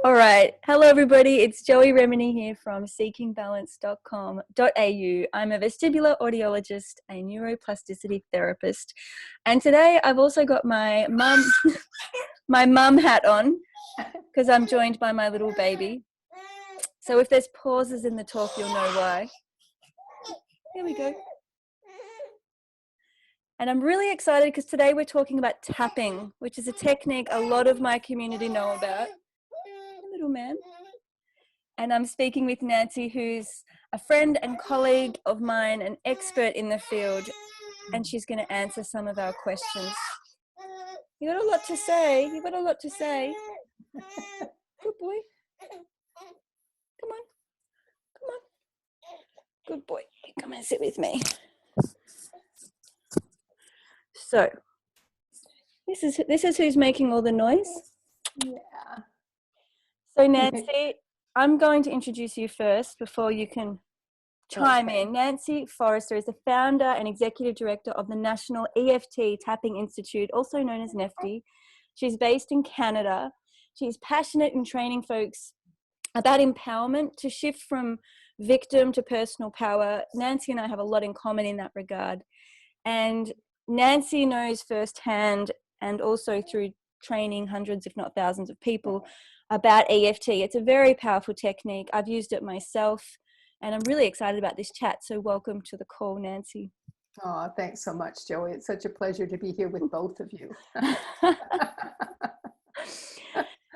All right. Hello, everybody. It's Joey Remenyi here from seekingbalance.com.au. I'm a vestibular audiologist, a neuroplasticity therapist. And today I've also got my mum, my mum hat on because I'm joined by my little baby. So if there's pauses in the talk, you'll know why. Here we go. And I'm really excited because today we're talking about tapping, which is a technique a lot of my community know about. Little man. And I'm speaking with Nancy, who's a friend and colleague of mine, an expert in the field, and she's going to answer some of our questions. You got a lot to say. You got a lot to say. Good boy. Come on. Come on. Good boy. Come and sit with me. So, this is who's making all the noise. Yeah. So Nancy, I'm going to introduce you first before you can chime in. Nancy Forrester is the founder and executive director of the National EFT Tapping Institute, also known as NEFTTI. She's based in Canada. She's passionate in training folks about empowerment to shift from victim to personal power. Nancy and I have a lot in common in that regard. And Nancy knows firsthand, and also through training hundreds, if not thousands of people, about EFT. It's a very powerful technique. I've used it myself, and I'm really excited about this chat. So welcome to the call, Nancy. Oh, thanks so much, Joey. It's such a pleasure to be here with both of you.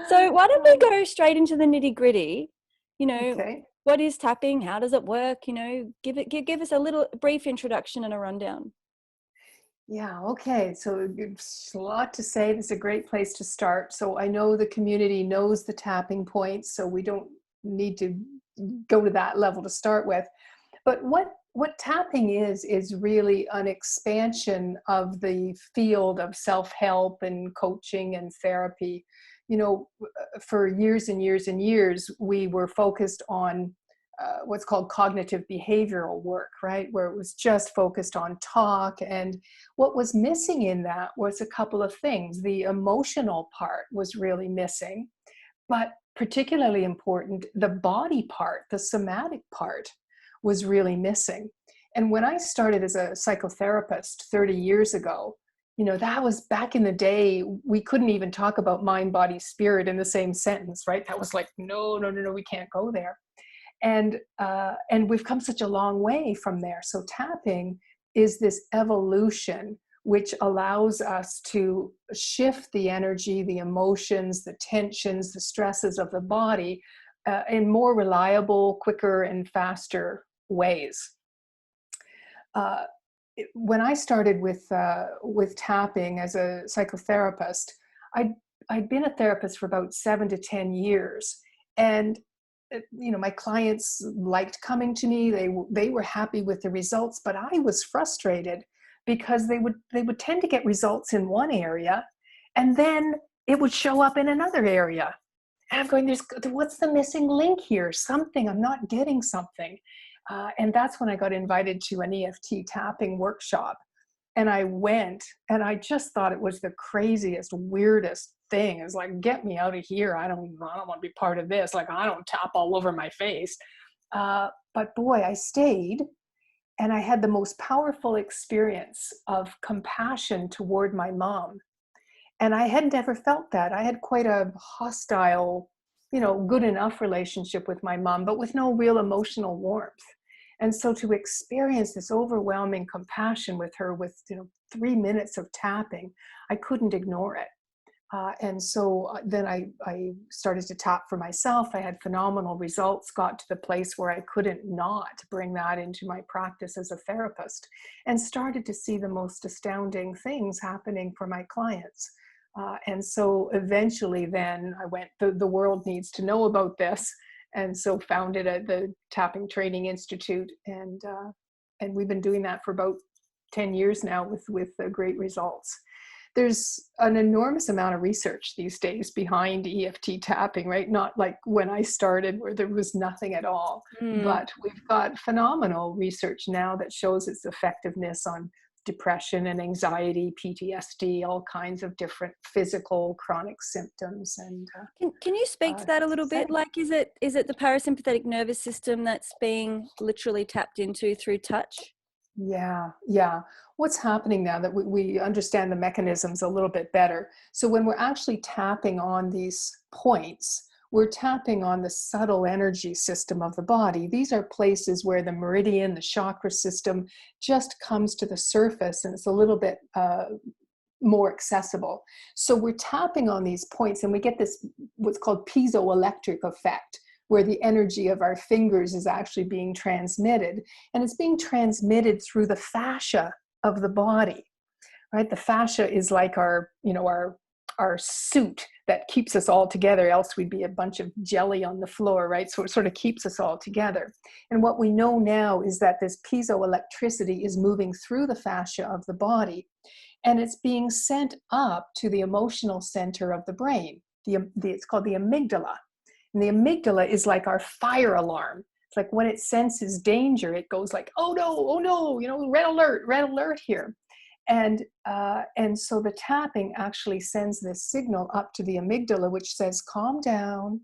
So why don't we go straight into the nitty-gritty? You know, okay. What is tapping? How does it work? You know, give us a little brief introduction and a rundown. Yeah, okay. So there's a lot to say. This is a great place to start. So I know the community knows the tapping points, so we don't need to go to that level to start with. But what tapping is really an expansion of the field of self-help and coaching and therapy. You know, for years and years and years, we were focused on what's called cognitive behavioral work, right? Where it was just focused on talk. And what was missing in that was a couple of things. The emotional part was really missing, but particularly important, the body part, the somatic part was really missing. And when I started as a psychotherapist 30 years ago, you know, that was back in the day, we couldn't even talk about mind, body, spirit in the same sentence, right? That was like, no, we can't go there. And we've come such a long way from there. So tapping is this evolution which allows us to shift the energy, the emotions, the tensions, the stresses of the body in more reliable, quicker, and faster ways. When I started with tapping as a psychotherapist, I'd been a therapist for about 7 to 10 years, and you know, my clients liked coming to me. They were happy with the results, but I was frustrated because they would tend to get results in one area, and then it would show up in another area. And I'm going, what's the missing link here? Something, I'm not getting something. And that's when I got invited to an EFT tapping workshop. And I went, and I just thought it was the craziest, weirdest thing. It's like, get me out of here. I don't want to be part of this. Like, I don't tap all over my face. But boy, I stayed, and I had the most powerful experience of compassion toward my mom. And I hadn't ever felt that. I had quite a hostile, you know, good enough relationship with my mom, but with no real emotional warmth. And so to experience this overwhelming compassion with her with, you know, 3 minutes of tapping, I couldn't ignore it. And so then I started to tap for myself. I had phenomenal results, got to the place where I couldn't not bring that into my practice as a therapist, and started to see the most astounding things happening for my clients. And so eventually then I went, the world needs to know about this. And so founded the Tapping Training Institute. And we've been doing that for about 10 years now with great results. There's an enormous amount of research these days behind EFT tapping, right? Not like when I started where there was nothing at all, but we've got phenomenal research now that shows its effectiveness on depression and anxiety, PTSD, all kinds of different physical chronic symptoms. And can you speak to that a little bit? Like, is it the parasympathetic nervous system that's being literally tapped into through touch? Yeah. What's happening now that we understand the mechanisms a little bit better? So when we're actually tapping on these points, we're tapping on the subtle energy system of the body. These are places where the meridian, the chakra system just comes to the surface, and it's a little bit more accessible. So we're tapping on these points, and we get this what's called piezoelectric effect, where the energy of our fingers is actually being transmitted, and it's being transmitted through the fascia of the body, right? The fascia is like our suit that keeps us all together, else we'd be a bunch of jelly on the floor, right? So it sort of keeps us all together. And what we know now is that this piezoelectricity is moving through the fascia of the body, and it's being sent up to the emotional center of the brain. It's called the amygdala. And the amygdala is like our fire alarm. It's like when it senses danger, it goes like, oh no, red alert here. And so the tapping actually sends this signal up to the amygdala, which says, calm down,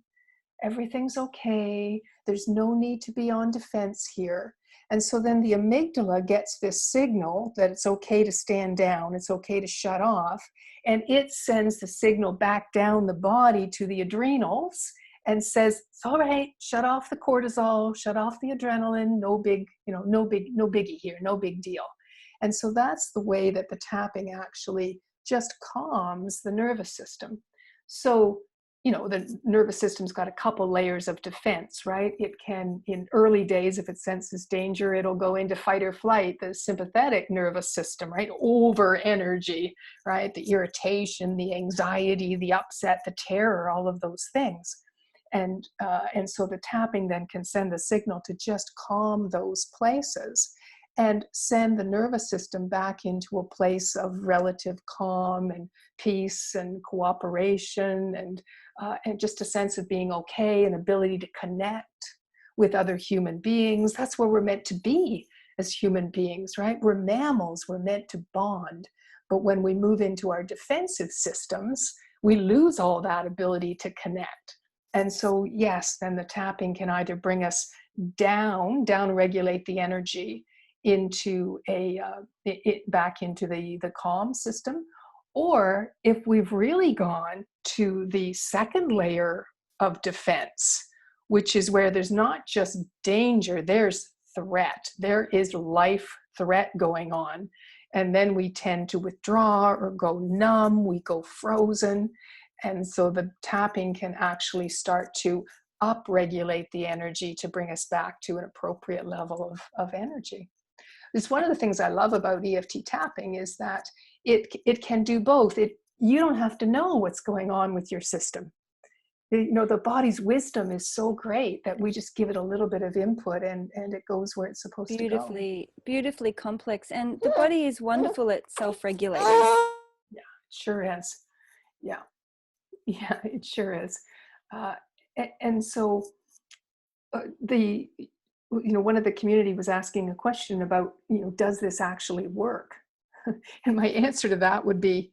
everything's okay, there's no need to be on defense here. And so then the amygdala gets this signal that it's okay to stand down, it's okay to shut off, and it sends the signal back down the body to the adrenals and says, it's all right, shut off the cortisol, shut off the adrenaline, no biggie here, no big deal. And so that's the way that the tapping actually just calms the nervous system. So, the nervous system's got a couple layers of defense, right? It can, in early days, if it senses danger, it'll go into fight or flight, the sympathetic nervous system, right? Over energy, right? The irritation, the anxiety, the upset, the terror, all of those things. And so the tapping then can send the signal to just calm those places and send the nervous system back into a place of relative calm and peace and cooperation and just a sense of being okay and ability to connect with other human beings. That's where we're meant to be as human beings, right? We're mammals, we're meant to bond. But when we move into our defensive systems, we lose all that ability to connect. And so, yes, then the tapping can either bring us down regulate the energy into back into the calm system, or if we've really gone to the second layer of defense, which is where there's not just danger, there's threat, there is life threat going on, and then we tend to withdraw or go numb, we go frozen. And so the tapping can actually start to upregulate the energy to bring us back to an appropriate level of energy. It's one of the things I love about EFT tapping is that it can do both. You don't have to know what's going on with your system. The body's wisdom is so great that we just give it a little bit of input and it goes where it's supposed to go. Beautifully complex. And the body is wonderful at self-regulating. Yeah, it sure is. Yeah, it sure is. And so one of the community was asking a question about, does this actually work? And my answer to that would be,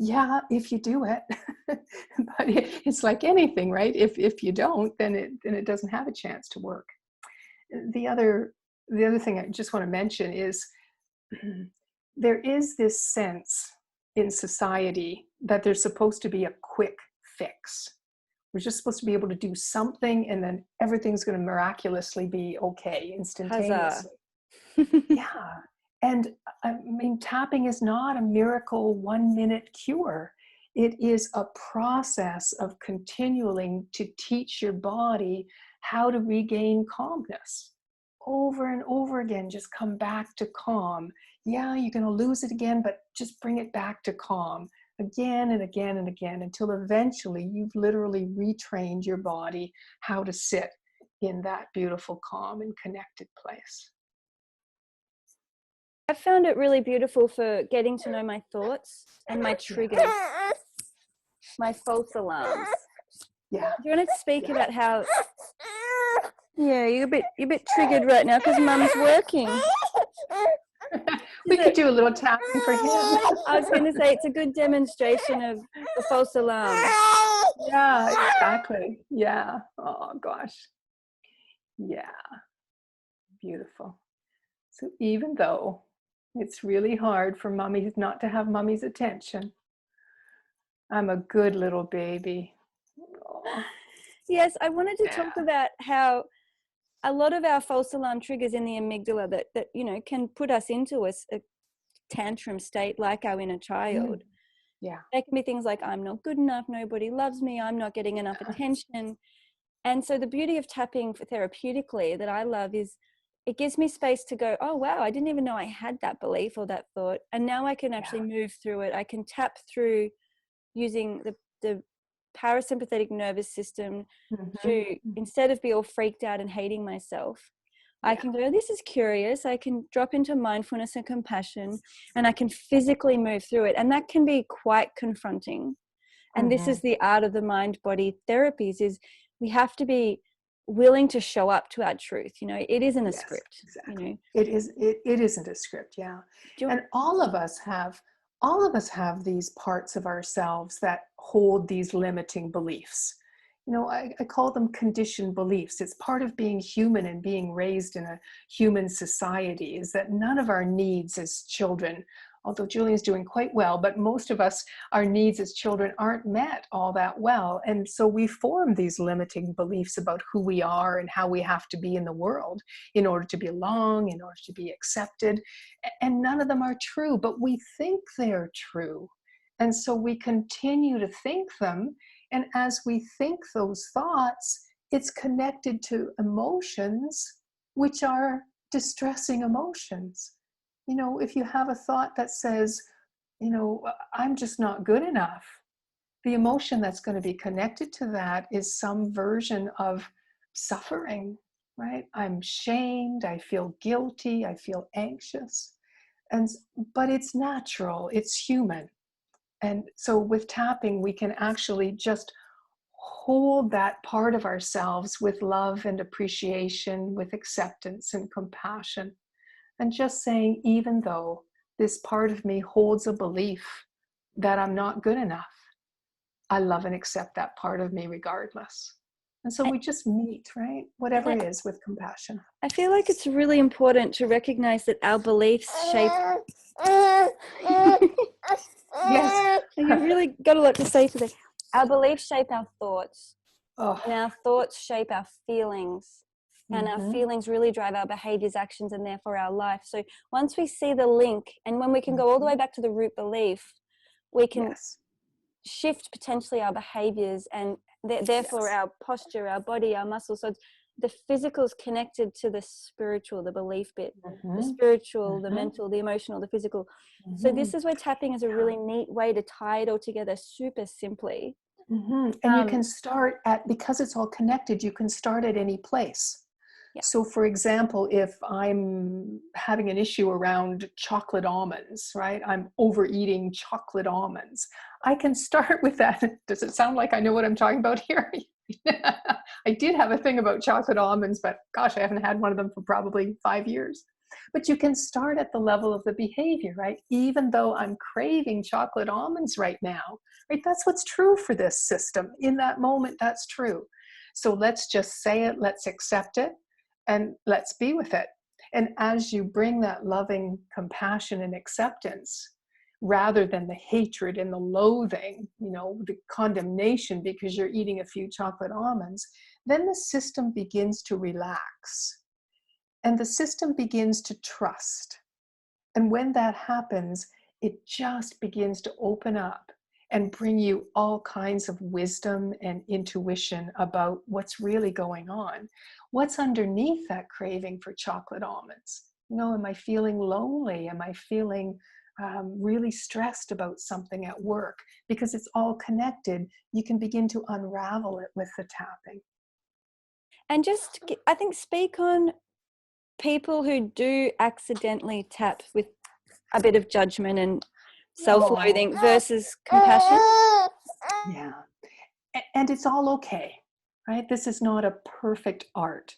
yeah, if you do it. But it's like anything, right? If you don't, then it doesn't have a chance to work. The other thing I just want to mention is there is this sense in society that there's supposed to be a quick fix. We're just supposed to be able to do something and then everything's going to miraculously be okay instantaneously. Yeah. And I mean, tapping is not a miracle 1-minute cure. It is a process of continuing to teach your body how to regain calmness. Over and over again, just come back to calm. Yeah, you're going to lose it again, but just bring it back to calm again and again and again until eventually you've literally retrained your body how to sit in that beautiful, calm and connected place. I found it really beautiful for getting to know my thoughts and my triggers, my false alarms. Yeah. Do you want to speak about how? Yeah, you're a bit triggered right now because Mum's working. We could do a little tapping for him. I was going to say it's a good demonstration of the false alarm. Yeah, exactly. Yeah. Oh gosh. Yeah. Beautiful. So even though it's really hard for mummies not to have mummy's attention, I'm a good little baby. Oh, Yes, I wanted to yeah. talk about how a lot of our false alarm triggers in the amygdala that you know can put us into a tantrum state like our inner child. Yeah. They can be things like, I'm not good enough, nobody loves me, I'm not getting enough attention. And so the beauty of tapping therapeutically that I love is it gives me space to go, oh wow, I didn't even know I had that belief or that thought, and now I can actually move through it. I can tap through using the parasympathetic nervous system to, instead of be all freaked out and hating myself, I can go, this is curious. I can drop into mindfulness and compassion, and I can physically move through it. And that can be quite confronting. And this is the art of the mind-body therapies, is we have to be willing to show up to our truth. You know, it isn't a script. Exactly. You know, it isn't a script. Yeah. And all of us have these parts of ourselves that hold these limiting beliefs. You know, I call them conditioned beliefs. It's part of being human and being raised in a human society, is that none of our needs as children, although Julian's doing quite well, but most of us, our needs as children aren't met all that well. And so we form these limiting beliefs about who we are and how we have to be in the world in order to belong, in order to be accepted. And none of them are true, but we think they're true. And so we continue to think them. And as we think those thoughts, it's connected to emotions, which are distressing emotions. You know, if you have a thought that says, you know, I'm just not good enough, the emotion that's going to be connected to that is some version of suffering, right? I'm shamed, I feel guilty, I feel anxious. But it's natural, it's human. And so with tapping, we can actually just hold that part of ourselves with love and appreciation, with acceptance and compassion. And just saying, even though this part of me holds a belief that I'm not good enough, I love and accept that part of me regardless. And so we just meet, right? Whatever it is, with compassion. I feel like it's really important to recognize that our beliefs shape. Yes. You've really got a lot to say today. Our beliefs shape our thoughts, and our thoughts shape our feelings, and our feelings really drive our behaviors, actions, and therefore our life. So once we see the link, and when we can go all the way back to the root belief, we can shift potentially our behaviors and therefore our posture, our body, our muscles. So the physical is connected to the spiritual, the belief bit, the spiritual, the mental, the emotional, the physical. So this is where tapping is a really neat way to tie it all together super simply. And you can start at, because it's all connected, you can start at any place. So for example, if I'm having an issue around chocolate almonds, right? I'm overeating chocolate almonds. I can start with that. Does it sound like I know what I'm talking about here? I did have a thing about chocolate almonds, but gosh, I haven't had one of them for probably 5 years. But you can start at the level of the behavior, right? Even though I'm craving chocolate almonds right now, right? That's what's true for this system. In that moment, that's true. So let's just say it, let's accept it, and let's be with it. And as you bring that loving compassion and acceptance, rather than the hatred and the loathing, you know, the condemnation because you're eating a few chocolate almonds, then the system begins to relax. And the system begins to trust. And when that happens, it just begins to open up and bring you all kinds of wisdom and intuition about what's really going on. What's underneath that craving for chocolate almonds? You know, am I feeling lonely? Am I feeling really stressed about something at work? Because it's all connected, you can begin to unravel it with the tapping. And just, I think, speak on people who do accidentally tap with a bit of judgment and self-loathing versus compassion. Yeah. And it's all okay, right? This is not a perfect art.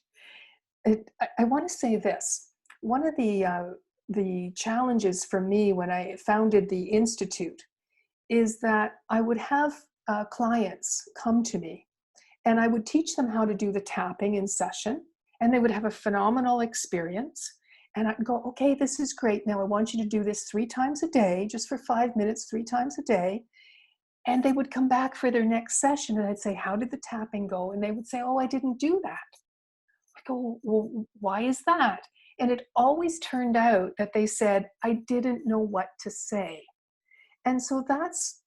I want to say this. One of the the challenges for me when I founded the Institute is that I would have clients come to me and I would teach them how to do the tapping in session, and they would have a phenomenal experience. And I'd go, okay, this is great. Now I want you to do this 3 times a day, just for 5 minutes, 3 times a day. And they would come back for their next session and I'd say, how did the tapping go? And they would say, oh, I didn't do that. I go, well, why is that? And it always turned out that they said, I didn't know what to say. And so that's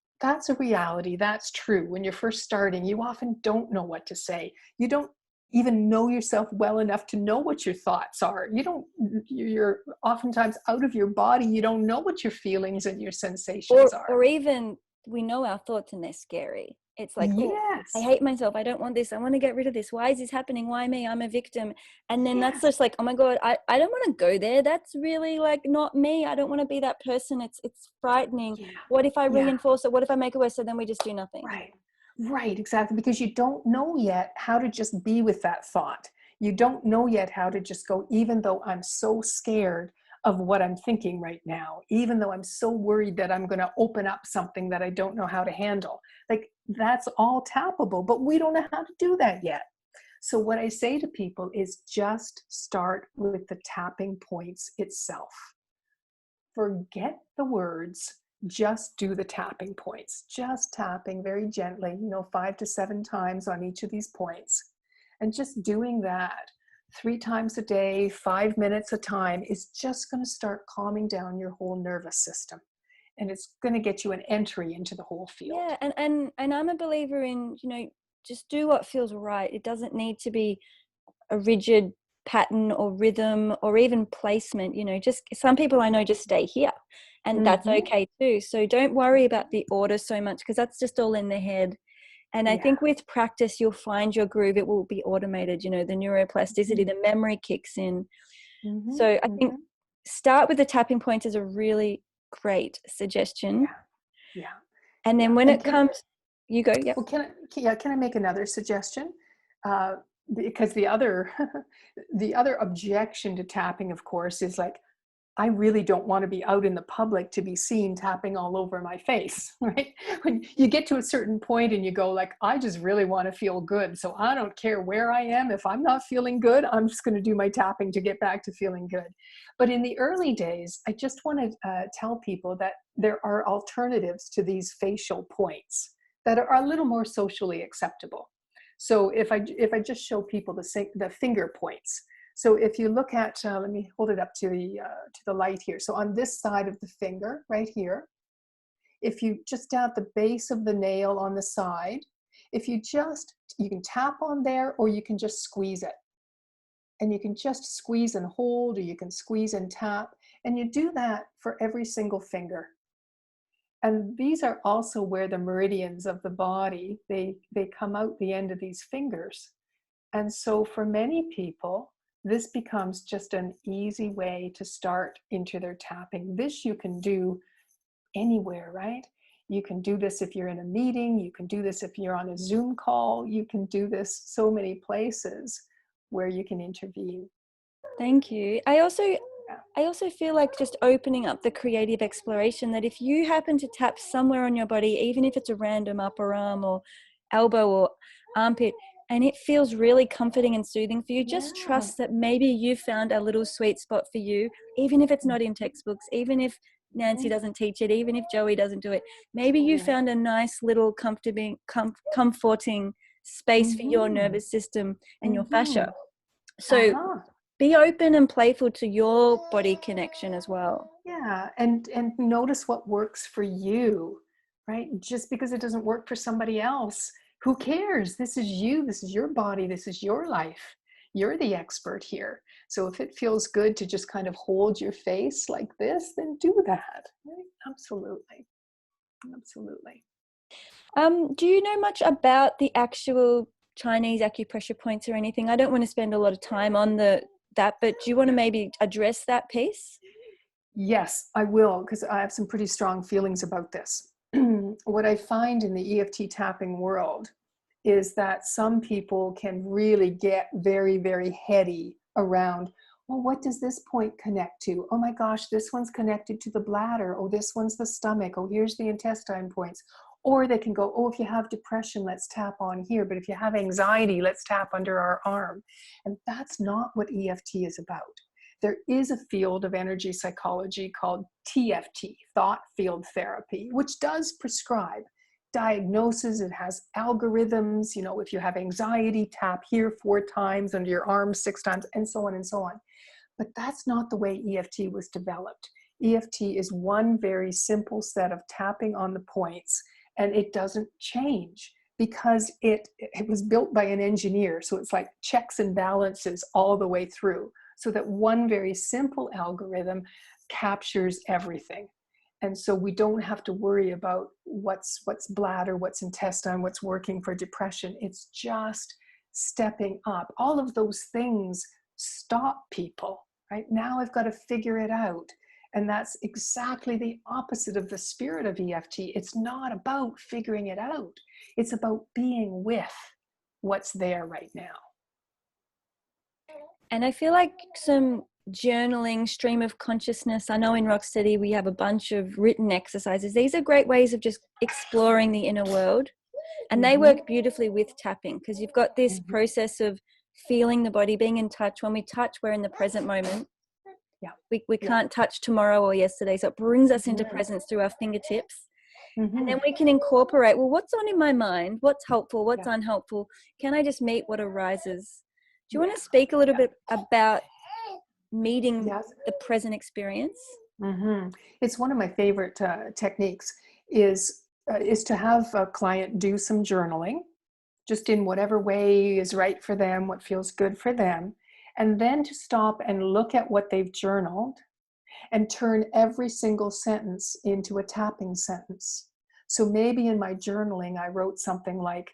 a reality. That's true. When you're first starting, you often don't know what to say. You don't even know yourself well enough to know what your thoughts are. You're oftentimes out of your body. You don't know what your feelings and your sensations are. Or even we know our thoughts and they're scary. It's like, yes. Oh, I hate myself. I don't want this. I want to get rid of this. Why is this happening? Why me? I'm a victim. And then that's just like, oh my God, I don't want to go there. That's really like not me. I don't want to be that person. It's frightening. Yeah. What if I reinforce it? What if I make it worse? So then we just do nothing. Right, exactly. Because you don't know yet how to just be with that thought. You don't know yet how to just go, even though I'm so scared of what I'm thinking right now, even though I'm so worried that I'm going to open up something that I don't know how to handle. Like, that's all tappable, but we don't know how to do that yet. So what I say to people is just start with the tapping points itself. Forget the words, just do the tapping points. Just tapping very gently, 5 to 7 times on each of these points. And just doing that 3 times a day, 5 minutes a time is just going to start calming down your whole nervous system. And it's going to get you an entry into the whole field. Yeah, and I'm a believer in, just do what feels right. It doesn't need to be a rigid pattern or rhythm or even placement. Just some people I know just stay here, and that's okay too. So don't worry about the order so much, because that's just all in the head. And I think with practice, you'll find your groove. It will be automated, the neuroplasticity, the memory kicks in. So I think start with the tapping points is a really great suggestion. Yeah. And then when it comes, you go. Yeah. Well, can I make another suggestion? Because the other objection to tapping, of course, is like, I really don't want to be out in the public to be seen tapping all over my face, right? When you get to a certain point and you go like, I just really want to feel good. So I don't care where I am. If I'm not feeling good, I'm just going to do my tapping to get back to feeling good. But in the early days, I just want to tell people that there are alternatives to these facial points that are a little more socially acceptable. So if I just show people the finger points. So if you look at, let me hold it up to the light here. So on this side of the finger, right here, if you just down at the base of the nail on the side, you can tap on there, or you can just squeeze it. And you can just squeeze and hold, or you can squeeze and tap. And you do that for every single finger. And these are also where the meridians of the body, they come out the end of these fingers. And so for many people, this becomes just an easy way to start into their tapping. This you can do anywhere, right? You can do this if you're in a meeting. You can do this if you're on a Zoom call. You can do this so many places where you can intervene. Thank you. I also feel like just opening up the creative exploration, that if you happen to tap somewhere on your body, even if it's a random upper arm or elbow or armpit, and it feels really comforting and soothing for you, just trust that maybe you found a little sweet spot for you, even if it's not in textbooks, even if Nancy doesn't teach it, even if Joey doesn't do it. Maybe you found a nice little comforting space for your nervous system and your fascia. So be open and playful to your body connection as well. Yeah, and notice what works for you, right? Just because it doesn't work for somebody else, who cares? This is you, this is your body, this is your life. You're the expert here. So if it feels good to just kind of hold your face like this, then do that, right? Absolutely. Do you know much about the actual Chinese acupressure points or anything? I don't want to spend a lot of time on that, but do you want to maybe address that piece? Yes, I will, because I have some pretty strong feelings about this. What I find in the EFT tapping world is that some people can really get very, very heady around, well, what does this point connect to? Oh my gosh, this one's connected to the bladder. Oh, this one's the stomach. Oh, here's the intestine points. Or they can go, oh, if you have depression, let's tap on here. But if you have anxiety, let's tap under our arm. And that's not what EFT is about. There is a field of energy psychology called TFT, thought field therapy, which does prescribe diagnosis. It has algorithms. You know, if you have anxiety, tap here 4 times, under your arm 6 times, and so on and so on. But that's not the way EFT was developed. EFT is one very simple set of tapping on the points, and it doesn't change because it was built by an engineer. So it's like checks and balances all the way through, so that one very simple algorithm captures everything. And so we don't have to worry about what's bladder, what's intestine, what's working for depression. It's just stepping up. All of those things stop people, right? Now I've got to figure it out. And that's exactly the opposite of the spirit of EFT. It's not about figuring it out. It's about being with what's there right now. And I feel like some journaling, stream of consciousness. I know in Rocksteady we have a bunch of written exercises. These are great ways of just exploring the inner world. And they work beautifully with tapping, because you've got this process of feeling the body, being in touch. When we touch, we're in the present moment. Yeah. We can't touch tomorrow or yesterday. So it brings us into presence through our fingertips. And then we can incorporate, well, what's on in my mind? What's helpful? What's unhelpful? Can I just meet what arises? Do you want to speak a little bit about meeting the present experience? It's one of my favorite techniques is to have a client do some journaling, just in whatever way is right for them, what feels good for them, and then to stop and look at what they've journaled and turn every single sentence into a tapping sentence. So maybe in my journaling, I wrote something like,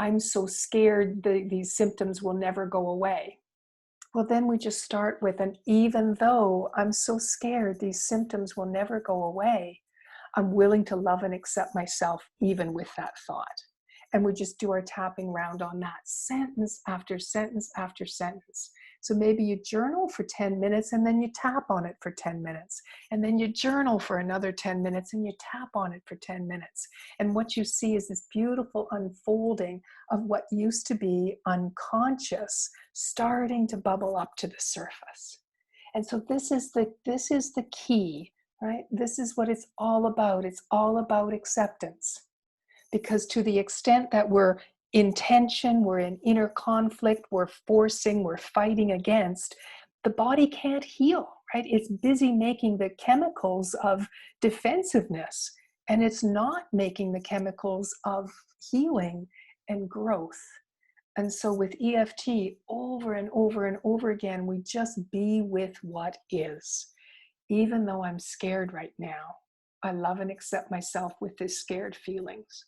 I'm so scared these symptoms will never go away. Well, then we just start with an even though I'm so scared these symptoms will never go away, I'm willing to love and accept myself even with that thought. And we just do our tapping round on that, sentence after sentence after sentence. So maybe you journal for 10 minutes and then you tap on it for 10 minutes. And then you journal for another 10 minutes and you tap on it for 10 minutes. And what you see is this beautiful unfolding of what used to be unconscious starting to bubble up to the surface. And so this is the key, right? This is what it's all about. It's all about acceptance. Because to the extent that we're in tension, we're in inner conflict, we're forcing, we're fighting against, the body can't heal, right? It's busy making the chemicals of defensiveness, and it's not making the chemicals of healing and growth. And so with EFT, over and over and over again, we just be with what is. Even though I'm scared right now, I love and accept myself with these scared feelings.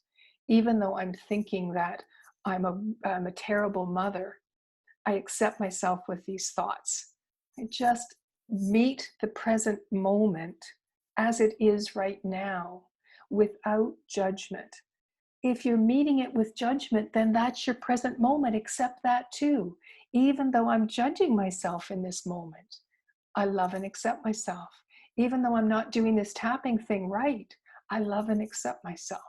Even though I'm thinking that I'm a terrible mother, I accept myself with these thoughts. I just meet the present moment as it is right now without judgment. If you're meeting it with judgment, then that's your present moment. Accept that too. Even though I'm judging myself in this moment, I love and accept myself. Even though I'm not doing this tapping thing right, I love and accept myself.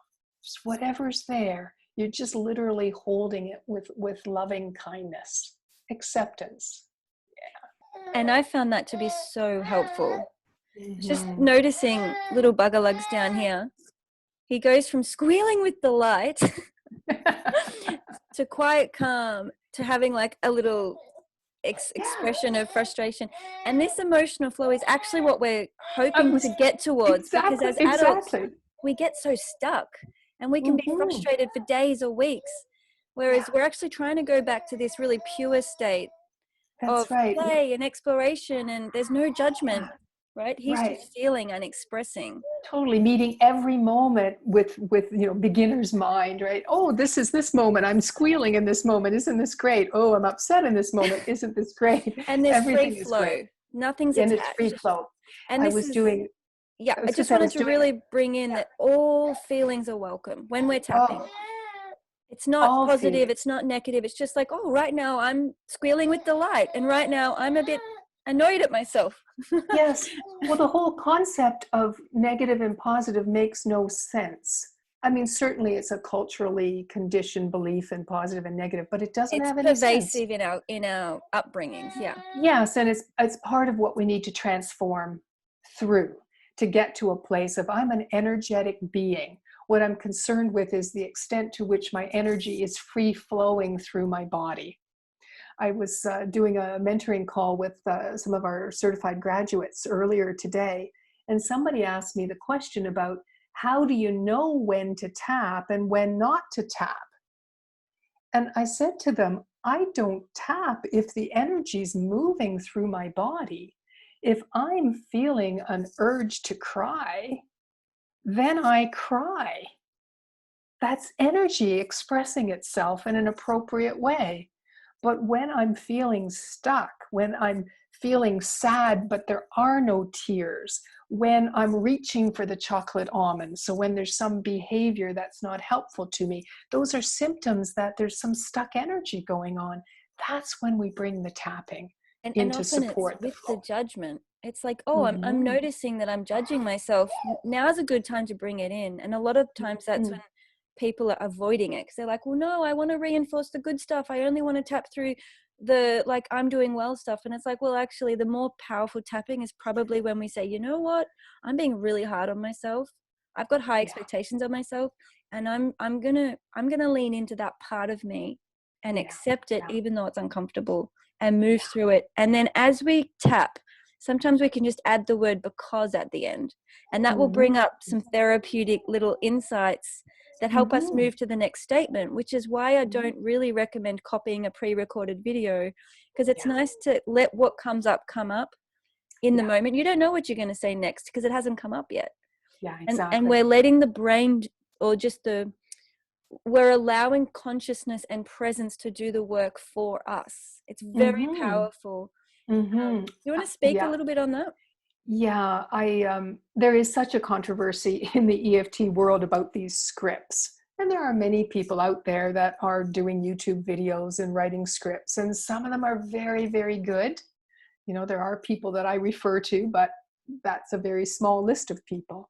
Just whatever's there, you're just literally holding it with loving kindness, acceptance. And I found that to be so helpful. Just noticing little buggerlugs down here. He goes from squealing with delight to quiet calm to having like a little expression of frustration. And this emotional flow is actually what we're hoping to get towards, because as adults, we get so stuck. And we can be frustrated for days or weeks. Whereas we're actually trying to go back to this really pure state of play and exploration, and there's no judgment, right? He's just feeling and expressing. Totally meeting every moment with beginner's mind, right? Oh, this is this moment. I'm squealing in this moment. Isn't this great? Oh, I'm upset in this moment. Isn't this great? And there's free flow. Nothing's attached. And it's free flow. And I just wanted to really bring in that all feelings are welcome when we're tapping. It's not positive, it's not negative. It's just like, oh, right now I'm squealing with delight. And right now I'm a bit annoyed at myself. Yes. Well, the whole concept of negative and positive makes no sense. I mean, certainly it's a culturally conditioned belief in positive and negative, but it doesn't It's have any sense. pervasive in our upbringings. Yeah. Yes, and it's part of what we need to transform through to get to a place of I'm an energetic being. What I'm concerned with is the extent to which my energy is free flowing through my body. I was doing a mentoring call with some of our certified graduates earlier today, and somebody asked me the question about how do you know when to tap and when not to tap? And I said to them, I don't tap if the energy's moving through my body. If I'm feeling an urge to cry, then I cry. That's energy expressing itself in an appropriate way. But when I'm feeling stuck, when I'm feeling sad, but there are no tears, when I'm reaching for the chocolate almond, so when there's some behavior that's not helpful to me, those are symptoms that there's some stuck energy going on. That's when we bring the tapping And in to often it's support the with flow. the judgment. It's like, oh, I'm Mm-hmm. noticing that I'm judging myself. Now's a good time to bring it in. And a lot of times that's when people are avoiding it, because they're like, well, no, I want to reinforce the good stuff. I only want to tap through the, like, I'm doing well stuff. And it's like, well, actually the more powerful tapping is probably when we say, you know what, I'm being really hard on myself. I've got high expectations of myself, and I'm gonna lean into that part of me and accept it, even though it's uncomfortable, and move through it. And then as we tap, sometimes we can just add the word because at the end, and that will bring up some therapeutic little insights that help us move to the next statement, which is why I don't really recommend copying a pre-recorded video, because it's nice to let what comes up come up in the moment. You don't know what you're going to say next because it hasn't come up yet. Yeah, exactly. And we're letting the brain, or just we're allowing consciousness and presence to do the work for us. It's very powerful. You want to speak a little bit on that? Yeah, there is such a controversy in the EFT world about these scripts. And there are many people out there that are doing YouTube videos and writing scripts, and some of them are very, very good. You know, there are people that I refer to, but that's a very small list of people.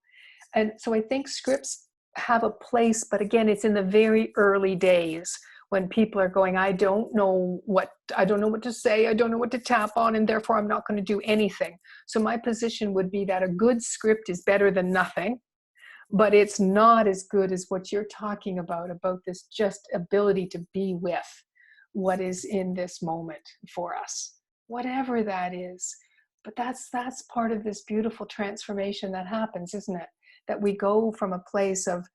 And so I think scripts have a place, but again, it's in the very early days when people are going, I don't know what to say, I don't know what to tap on, and therefore I'm not going to do anything. So my position would be that a good script is better than nothing, but it's not as good as what you're talking about this just ability to be with what is in this moment for us, whatever that is. But that's part of this beautiful transformation that happens, isn't it? That we go from a place of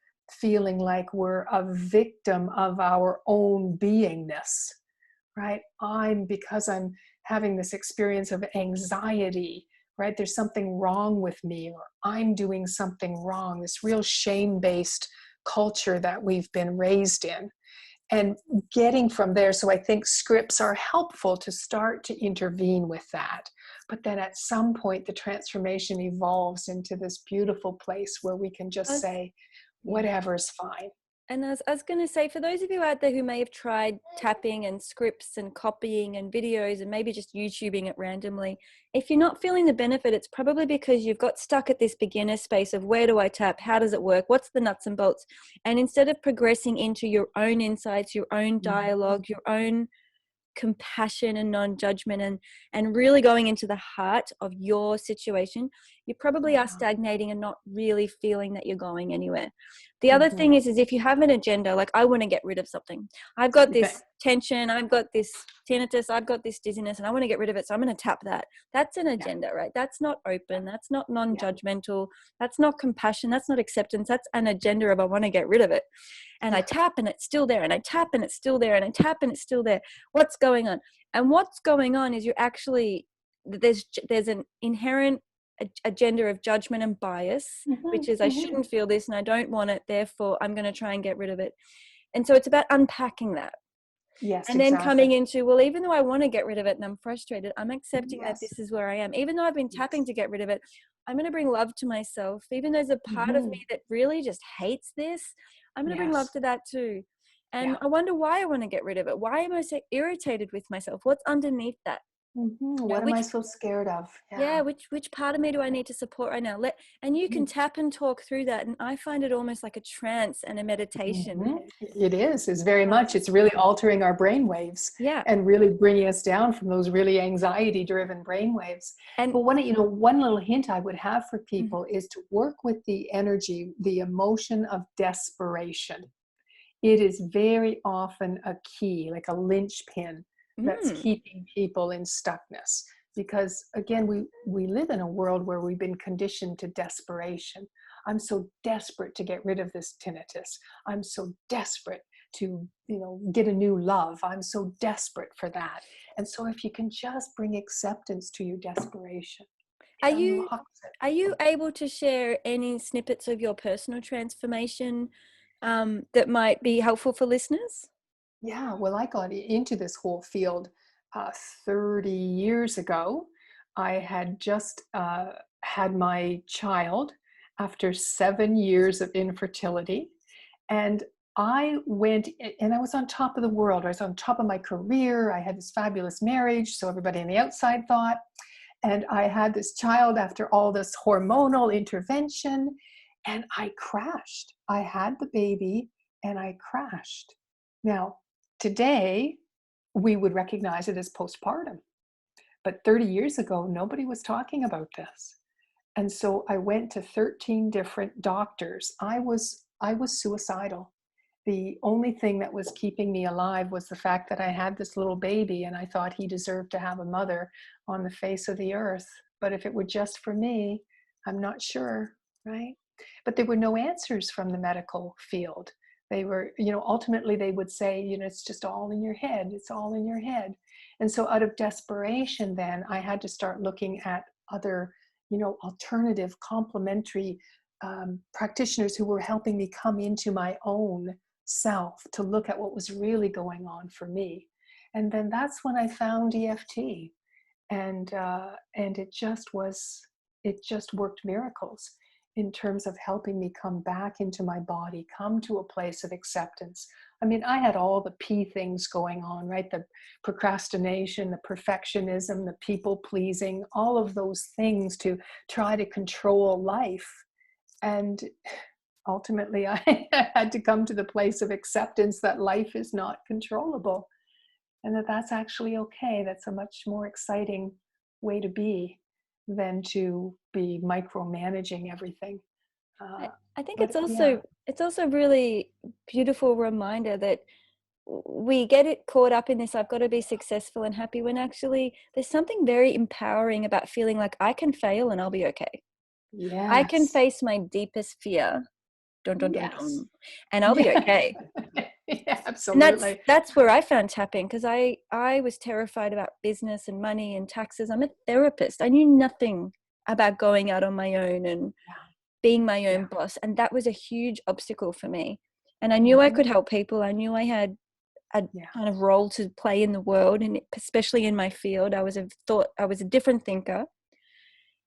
feeling like we're a victim of our own beingness, right? Because I'm having this experience of anxiety, right? There's something wrong with me, or I'm doing something wrong, this real shame-based culture that we've been raised in. And getting from there, so I think scripts are helpful to start to intervene with that. But then at some point, the transformation evolves into this beautiful place where we can just say, whatever's fine. And I was going to say, for those of you out there who may have tried tapping and scripts and copying and videos and maybe just YouTubing it randomly, if you're not feeling the benefit, it's probably because you've got stuck at this beginner space of where do I tap? How does it work? What's the nuts and bolts? And instead of progressing into your own insights, your own dialogue, your own compassion and non-judgment, and really going into the heart of your situation, you probably are stagnating and not really feeling that you're going anywhere. The other thing is if you have an agenda, like I want to get rid of something, I've got this tension, I've got this tinnitus, I've got this dizziness, and I want to get rid of it, so I'm going to tap that. That's an agenda, right? That's not open, that's not non-judgmental, that's not compassion, that's not acceptance, that's an agenda of I want to get rid of it. And I tap and it's still there, and I tap and it's still there, and I tap and it's still there. What's going on? And what's going on is you're actually, there's an inherent agenda of judgment and bias, which is I shouldn't feel this and I don't want it, therefore I'm going to try and get rid of it. And so it's about unpacking that. Yes, and then coming into, well, even though I want to get rid of it and I'm frustrated, I'm accepting that this is where I am. Even though I've been tapping to get rid of it, I'm going to bring love to myself. Even though there's a part of me that really just hates this, I'm going to bring love to that too. And I wonder why I want to get rid of it. Why am I so irritated with myself? What's underneath that? You know, What am I so scared of? yeah, Yeah. which part of me do I need to support right now? And you can tap and talk through that, and I find it almost like a trance and a meditation. It is. It's very much. It's really altering our brain waves Yeah. and really bringing us down from those really anxiety-driven brain waves. And But one little hint I would have for people is to work with the energy, the emotion of desperation. It is very often a key, like a linchpin that's keeping people in stuckness. Because again, we live in a world where we've been conditioned to desperation. I'm so desperate to get rid of this tinnitus. I'm so desperate to, get a new love. I'm so desperate for that. And so if you can just bring acceptance to your desperation, are it you unlocks it. are you able to share any snippets of your personal transformation that might be helpful for listeners? Yeah, well, I got into this whole field 30 years ago. I had just had my child after 7 years of infertility. And I went and I was on top of the world. I was on top of my career. I had this fabulous marriage, so everybody on the outside thought. And I had this child after all this hormonal intervention, and I crashed. I had the baby and I crashed. Now, today, we would recognize it as postpartum. But 30 years ago, nobody was talking about this. And so I went to 13 different doctors. I was suicidal. The only thing that was keeping me alive was the fact that I had this little baby and I thought he deserved to have a mother on the face of the earth. But if it were just for me, I'm not sure, right? But there were no answers from the medical field. They were, ultimately they would say, it's just all in your head. It's all in your head. And so out of desperation, then I had to start looking at other, alternative complementary practitioners who were helping me come into my own self to look at what was really going on for me. And then that's when I found EFT, and it just worked miracles in terms of helping me come back into my body, come to a place of acceptance. I mean, I had all the P things going on, right? The procrastination, the perfectionism, the people pleasing, all of those things to try to control life. And ultimately, I had to come to the place of acceptance that life is not controllable and that that's actually okay. That's a much more exciting way to be than to be micromanaging everything. I think But yeah, it's also a really beautiful reminder that we get it caught up in this I've got to be successful and happy, when actually there's something very empowering about feeling like I can fail and I'll be okay. I can yes, face my deepest fear, dun dun dun yes, dun, and I'll be yeah, okay. yeah, And absolutely. that's where I found tapping, because I was terrified about business and money and taxes. I'm a therapist. I knew nothing about going out on my own and being my Yeah, own boss, and that was a huge obstacle for me. And I knew I hmm could help people. I knew I had a yeah, kind of role to play in the world, and especially in my field, I was a different thinker,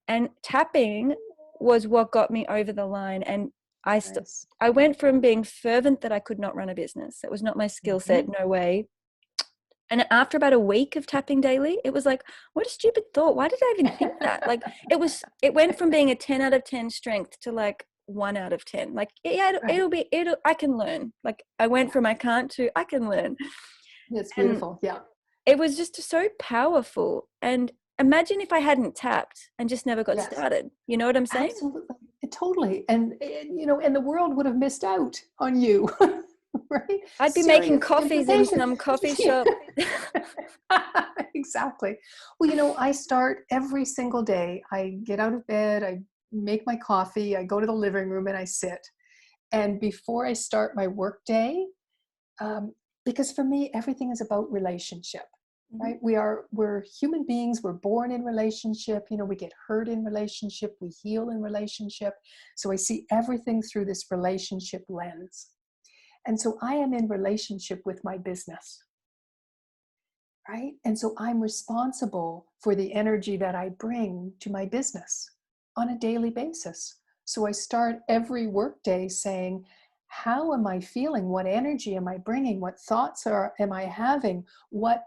and tapping was what got me over the line. And nice. I went from being fervent that I could not run a business. That was not my skill set, Hmm no way. And after about a week of tapping daily, it was like, what a stupid thought. Why did I even think that? Like, it went from being a 10 out of 10 strength to like 1 out of 10. Like, yeah, Right. I can learn. Like, I went from I can't to I can learn. It's And beautiful. Yeah, it was just so powerful. And imagine if I hadn't tapped and just never got yes. started. You know what I'm saying? Absolutely. Totally. And the world would have missed out on you, right? I'd be making Serious coffees in implications. some coffee shop. Exactly. Well, I start every single day. I get out of bed, I make my coffee, I go to the living room and I sit. And before I start my work day, um, because for me everything is about relationship, Mhm. right? We're human beings, we're born in relationship, we get hurt in relationship, we heal in relationship. So I see everything through this relationship lens. And so I am in relationship with my business, right? And so I'm responsible for the energy that I bring to my business on a daily basis. So I start every workday saying, how am I feeling? What energy am I bringing? What thoughts am I having? What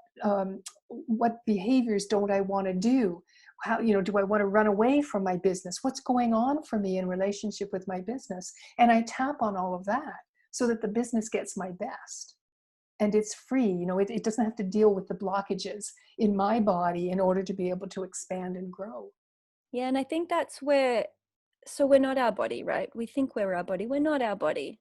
behaviors don't I want to do? How, do I want to run away from my business? What's going on for me in relationship with my business? And I tap on all of that so that the business gets my best. And it's free, it doesn't have to deal with the blockages in my body in order to be able to expand and grow. Yeah, and I think that's where, so we're not our body, right? We think we're our body. We're not our body.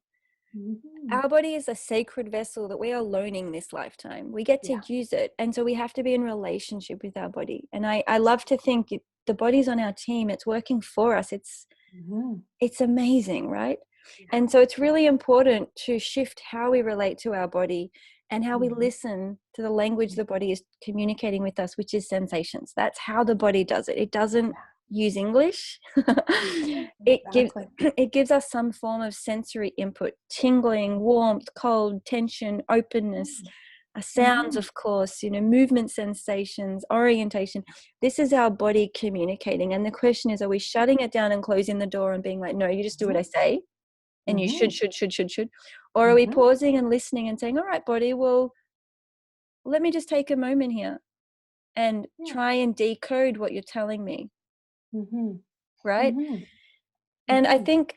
Mm-hmm. Our body is a sacred vessel that we are loaning this lifetime. We get to use it. And so we have to be in relationship with our body. And I love to think the body's on our team. It's working for us. It's amazing, right? Yeah. And so it's really important to shift how we relate to our body and how we listen to the language the body is communicating with us, which is sensations. That's how the body does it. It doesn't use English. It gives us some form of sensory input: tingling, warmth, cold, tension, openness, sounds, of course, movement sensations, orientation. This is our body communicating. And the question is, are we shutting it down and closing the door and being like, no, you just do what I say, and you should, or are we pausing and listening and saying, all right, body, well, let me just take a moment here and try and decode what you're telling me. Right? And I think,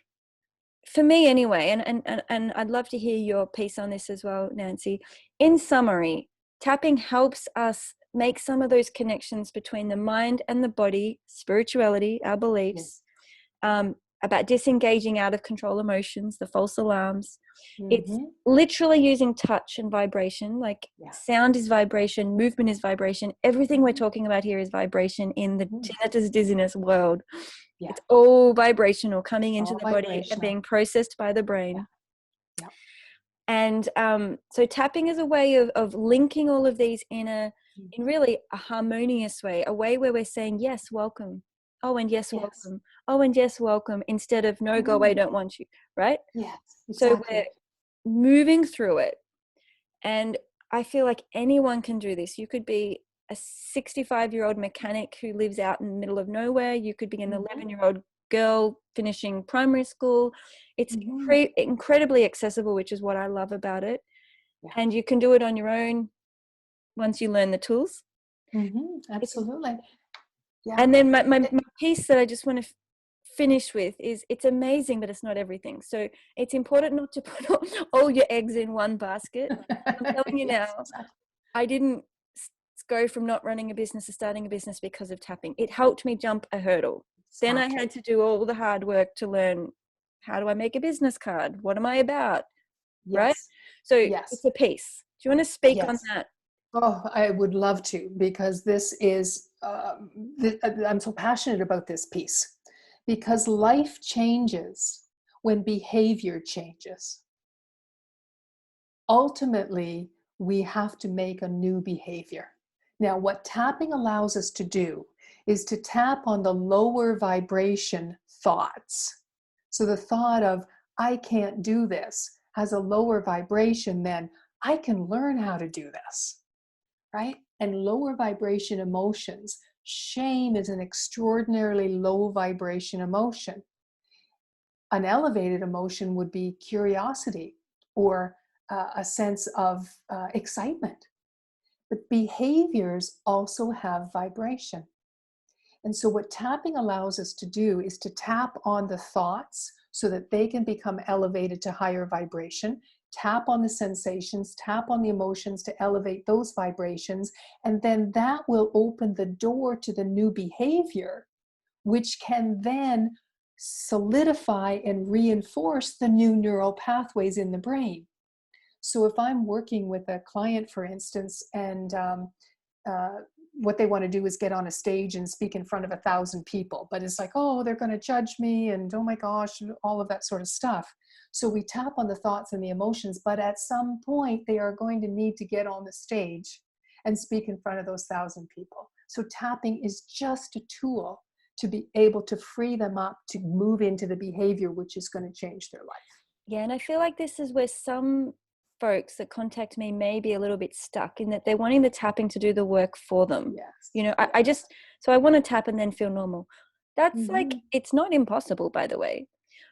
for me anyway, and I'd love to hear your piece on this as well, Nancy. In summary, tapping helps us make some of those connections between the mind and the body, spirituality, our beliefs, about disengaging out of control emotions, the false alarms. It's literally using touch and vibration. Like sound is vibration, movement is vibration. Everything we're talking about here is vibration in the tinnitus dizziness world. It's all vibrational, coming into the body and being processed by the brain. And so tapping is a way of linking all of these in really a harmonious way, a way where we're saying, yes, welcome. Oh, and yes, welcome. Oh, and yes, welcome. Instead of, no, go away, don't want you. Right? Yes, exactly. So we're moving through it. And I feel like anyone can do this. You could be a 65-year-old mechanic who lives out in the middle of nowhere. You could be an 11-year-old girl finishing primary school. It's incredibly accessible, which is what I love about it. And you can do it on your own once you learn the tools. Absolutely. And then my piece that I just want to finish with is, it's amazing, but it's not everything. So it's important not to put all your eggs in one basket. I'm telling you now, I didn't go from not running a business to starting a business because of tapping. It helped me jump a hurdle. Then I had to do all the hard work to learn, how do I make a business card? What am I about? Right? So it's a piece. Do you want to speak on that? Oh, I would love to, because this is, I'm so passionate about this piece, because life changes when behavior changes. Ultimately, we have to make a new behavior. Now, what tapping allows us to do is to tap on the lower vibration thoughts. So the thought of, I can't do this, has a lower vibration than, I can learn how to do this. Right? And lower vibration emotions. Shame is an extraordinarily low vibration emotion. An elevated emotion would be curiosity or a sense of excitement. But behaviors also have vibration. And so what tapping allows us to do is to tap on the thoughts so that they can become elevated to higher vibration. Tap on the sensations, tap on the emotions to elevate those vibrations, and then that will open the door to the new behavior, which can then solidify and reinforce the new neural pathways in the brain. So if I'm working with a client, for instance, and what they want to do is get on a stage and speak in front of 1,000 people, but it's like, oh, they're going to judge me, and oh my gosh, and all of that sort of stuff. So we tap on the thoughts and the emotions, but at some point they are going to need to get on the stage and speak in front of those 1,000 people. So tapping is just a tool to be able to free them up to move into the behavior which is going to change their life. Yeah, and I feel like this is where some folks that contact me may be a little bit stuck, in that they're wanting the tapping to do the work for them. I want to tap and then feel normal. That's like, it's not impossible, by the way.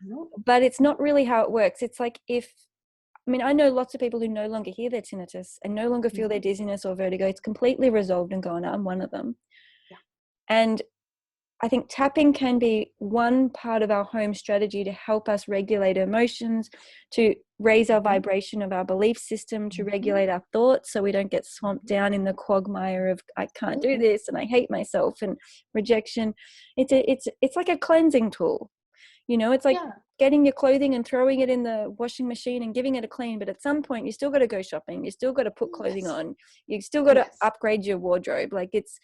Nope. But it's not really how it works. It's like I know lots of people who no longer hear their tinnitus and no longer feel their dizziness or vertigo. It's completely resolved and gone. I'm one of them. Yeah. And I think tapping can be one part of our home strategy to help us regulate emotions, to raise our vibration of our belief system, to regulate our thoughts so we don't get swamped down in the quagmire of I can't do this and I hate myself and rejection. It's like a cleansing tool. It's like getting your clothing and throwing it in the washing machine and giving it a clean, but at some point you still got to go shopping. You still got to put clothing on. You still got to upgrade your wardrobe. Like it's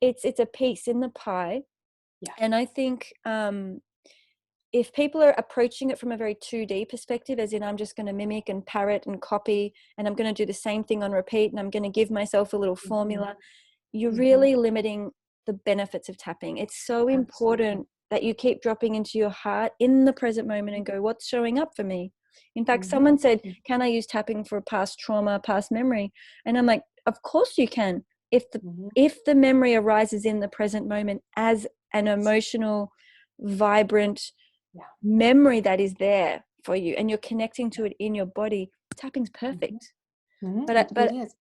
a piece in the pie. Yeah. And I think if people are approaching it from a very 2D perspective, as in I'm just going to mimic and parrot and copy, and I'm going to do the same thing on repeat, and I'm going to give myself a little formula, you're really limiting the benefits of tapping. It's so important that you keep dropping into your heart in the present moment and go, what's showing up for me? In fact, someone said, can I use tapping for past trauma, past memory? And I'm like, of course you can. If the memory arises in the present moment as an emotional, vibrant memory that is there for you, and you're connecting to it in your body, tapping's perfect. But it is.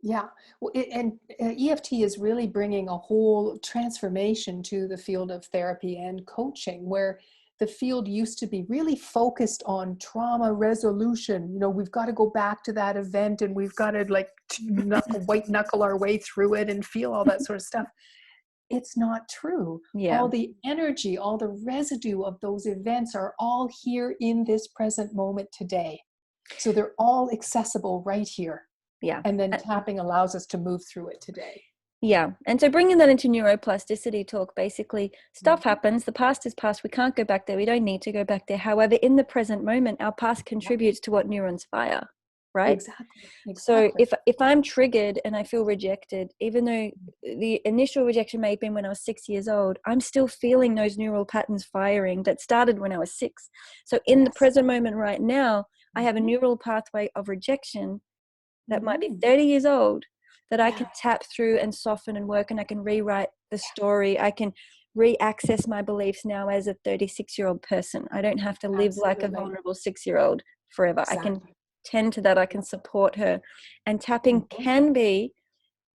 Yeah. Well, and EFT is really bringing a whole transformation to the field of therapy and coaching, where the field used to be really focused on trauma resolution. We've got to go back to that event and we've got to white knuckle our way through it and feel all that sort of stuff. It's not true. Yeah. All the energy, all the residue of those events are all here in this present moment today. So they're all accessible right here. Yeah. And then tapping allows us to move through it today. Yeah. And so bringing that into neuroplasticity talk, basically stuff happens. The past is past. We can't go back there. We don't need to go back there. However, in the present moment, our past contributes to what neurons fire, right? Exactly. So if I'm triggered and I feel rejected, even though the initial rejection may have been when I was 6 years old, I'm still feeling those neural patterns firing that started when I was 6. So in the present moment right now, I have a neural pathway of rejection that might be 30 years old that I can tap through and soften and work, and I can rewrite the story. I can re-access my beliefs now as a 36-year-old person. I don't have to live like a vulnerable 6-year-old forever. I can tend to that. I can support her. And tapping can be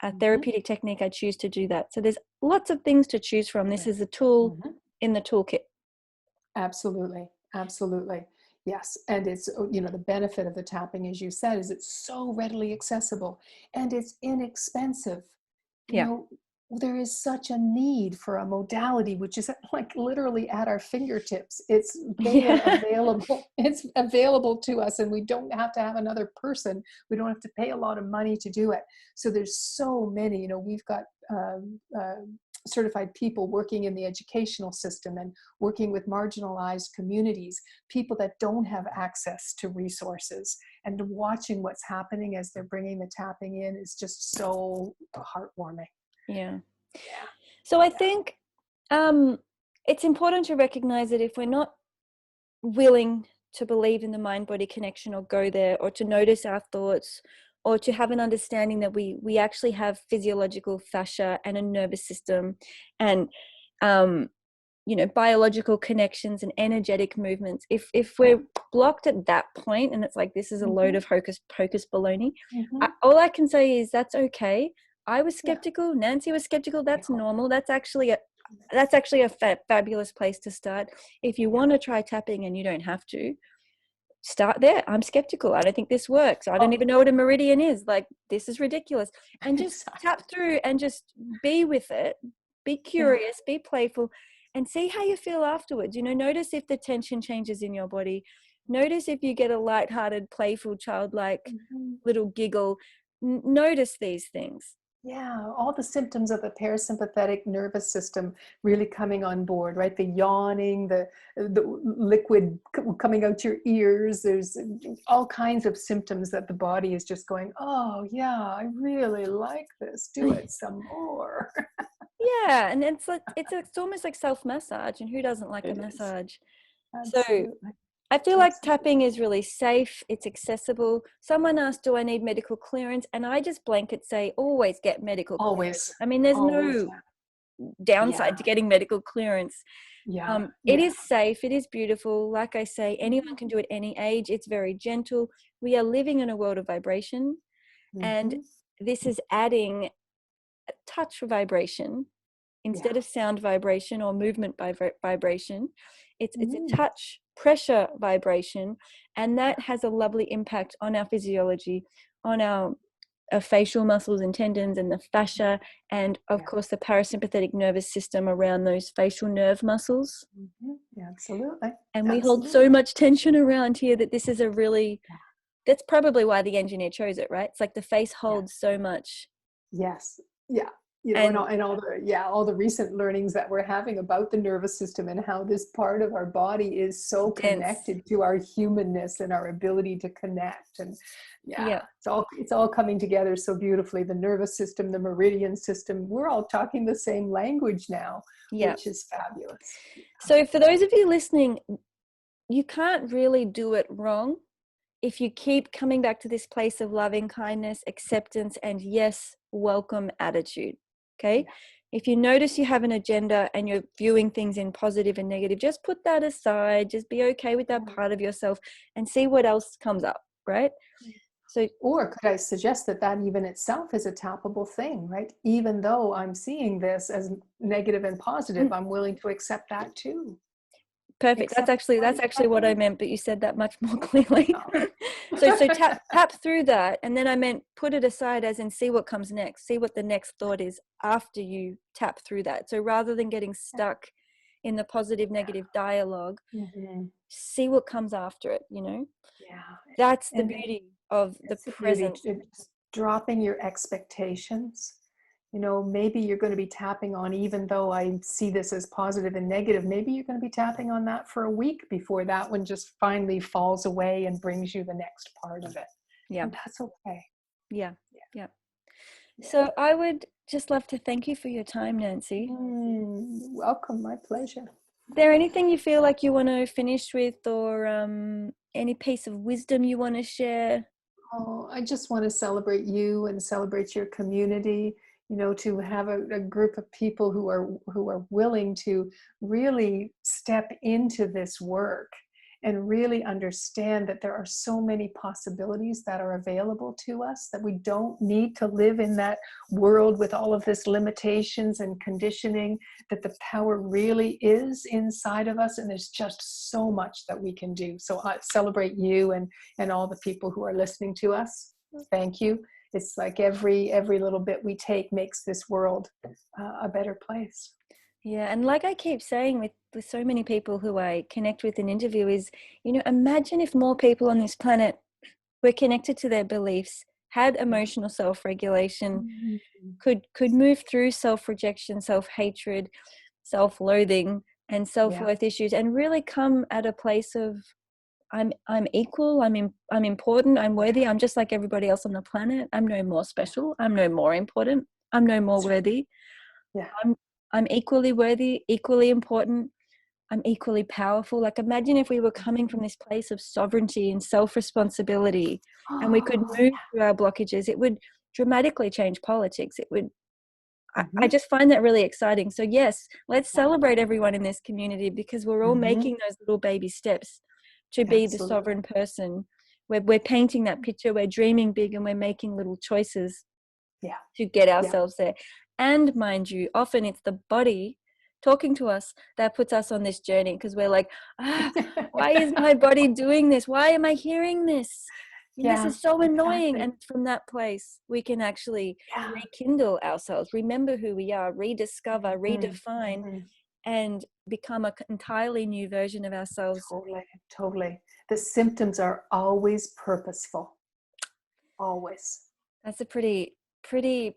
a therapeutic technique. I choose to do that. So there's lots of things to choose from. This is a tool in the toolkit. Absolutely. Absolutely. Yes. And it's, the benefit of the tapping, as you said, is it's so readily accessible and it's inexpensive. There is such a need for a modality, which is like literally at our fingertips. It's there available. It's available to us, and we don't have to have another person. We don't have to pay a lot of money to do it. So there's so many, we've got certified people working in the educational system and working with marginalized communities, people that don't have access to resources, and watching what's happening as they're bringing the tapping in is just so heartwarming. Yeah. So I think it's important to recognize that if we're not willing to believe in the mind-body connection or go there, or to notice our thoughts, or to have an understanding that we actually have physiological fascia and a nervous system and biological connections and energetic movements, if we're blocked at that point and it's like this is a load of hocus pocus baloney, all I can say is that's okay. I was skeptical. Nancy was skeptical. That's normal. That's actually a fabulous place to start. If you want to try tapping, and you don't have to, start there. I'm skeptical. I don't think this works. I don't even know what a meridian is. Like, this is ridiculous. And just tap through and just be with it. Be curious, be playful, and see how you feel afterwards. Notice if the tension changes in your body. Notice if you get a lighthearted, playful, childlike little giggle. Notice these things. Yeah, all the symptoms of the parasympathetic nervous system really coming on board, right? The yawning, the liquid coming out your ears. There's all kinds of symptoms that the body is just going, oh yeah, I really like this. Do it some more. Yeah, and it's almost like self-massage, and who doesn't like a massage? Absolutely. So I feel like tapping is really safe. It's accessible. Someone asked, do I need medical clearance? And I just blanket say, always get medical clearance. I mean, there's downside to getting medical clearance. It is safe, it is beautiful. Like I say, anyone can do it any age. It's very gentle. We are living in a world of vibration, and this is adding a touch vibration instead of sound vibration or movement vibration. It's a touch pressure vibration, and that has a lovely impact on our physiology, on our facial muscles and tendons and the fascia, and of course the parasympathetic nervous system around those facial nerve muscles. Absolutely. And we hold so much tension around here that this is a really, that's probably why the engineer chose it, right? It's like the face holds so much. Yes. Yeah. You know, and all the recent learnings that we're having about the nervous system and how this part of our body is so connected to our humanness and our ability to connect. And it's all coming together so beautifully. The nervous system, the meridian system, we're all talking the same language now, which is fabulous. So for those of you listening, you can't really do it wrong if you keep coming back to this place of loving kindness, acceptance, and yes, welcome attitude. Okay. If you notice you have an agenda and you're viewing things in positive and negative, just put that aside. Just be okay with that part of yourself and see what else comes up, right? So, or could I suggest that even itself is a tappable thing, right? Even though I'm seeing this as negative and positive, I'm willing to accept that too. Perfect. That's actually what I meant, but you said that much more clearly. So tap through that, and then I meant put it aside, as in see what comes next, see what the next thought is after you tap through that. So rather than getting stuck in the positive negative dialogue, see what comes after it, you know. That's the beauty of the present. It's dropping your expectations. You know, maybe you're going to be tapping on, even though I see this as positive and negative, maybe you're going to be tapping on that for a week before that one just finally falls away and brings you the next part of it. And that's okay. Yeah. So I would just love to thank you for your time, Nancy. Welcome. My pleasure. Is there anything you feel like you want to finish with, or any piece of wisdom you want to share? Oh, I just want to celebrate you and celebrate your community. You know, to have a group of people who are willing to really step into this work and really understand that there are so many possibilities that are available to us, that we don't need to live in that world with all of this limitations and conditioning, that the power really is inside of us, and there's just so much that we can do. So I celebrate you and all the people who are listening to us. Thank you. It's like every little bit we take makes this world a better place. Yeah, and like I keep saying with so many people who I connect with in interview is, you know, imagine if more people on this planet were connected to their beliefs, had emotional self-regulation, could move through self-rejection, self-hatred, self-loathing, and self-worth issues, and really come at a place of I'm equal, I'm important, I'm worthy, I'm just like everybody else on the planet. I'm no more special, I'm no more important, I'm no more worthy. I'm equally worthy, equally important, I'm equally powerful. Like, imagine if we were coming from this place of sovereignty and self-responsibility, and we could move through our blockages. It would dramatically change politics. It would I just find that really exciting. So yes, let's celebrate everyone in this community, because we're all making those little baby steps to be the sovereign person. We're painting that picture, we're dreaming big, and we're making little choices to get ourselves there. And mind you, often it's the body talking to us that puts us on this journey, because we're like, why is my body doing this? Why am I hearing this? This is so annoying. And from that place, we can actually rekindle ourselves, remember who we are, rediscover, redefine, and become an entirely new version of ourselves. Totally. The symptoms are always purposeful. Always. That's a pretty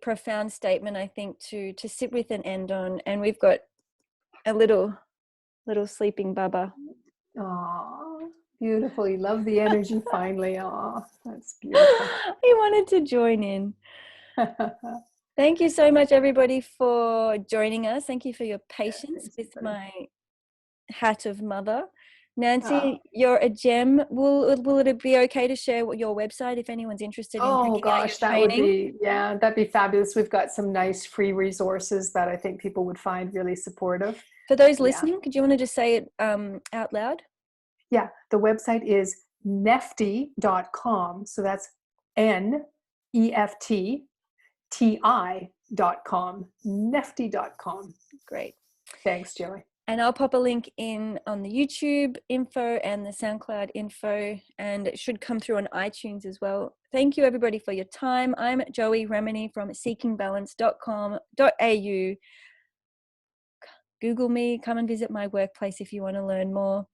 profound statement, I think, to sit with and end on. And we've got a little sleeping Bubba. Aww, beautiful. You love the energy finally. Aww, that's beautiful. He wanted to join in. Thank you so much, everybody, for joining us. Thank you for your patience with my hat of mother. Nancy, you're a gem. Will it be okay to share your website if anyone's interested in Oh checking out your gosh, that would training? be, yeah, that'd be fabulous. We've got some nice free resources that I think people would find really supportive. For those Yeah. listening, could you want to just say it out loud? Yeah, the website is NEFTTI.com. So that's NEFTTI.com. NEFTTI.com. Great. Thanks, Joey. And I'll pop a link in on the YouTube info and the SoundCloud info, and it should come through on iTunes as well. Thank you everybody for your time. I'm Joey Remenyi from seekingbalance.com.au. Google me, come and visit my workplace if you want to learn more.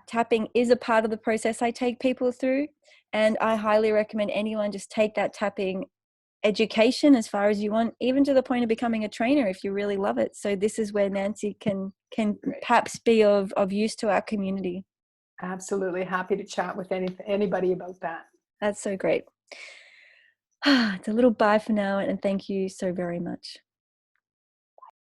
Tapping is a part of the process I take people through, and I highly recommend anyone just take that tapping education as far as you want, even to the point of becoming a trainer if you really love it. So this is where Nancy can perhaps be of use to our community. Absolutely happy to chat with anybody about that. That's so great. It's a little bye for now, and thank you so very much.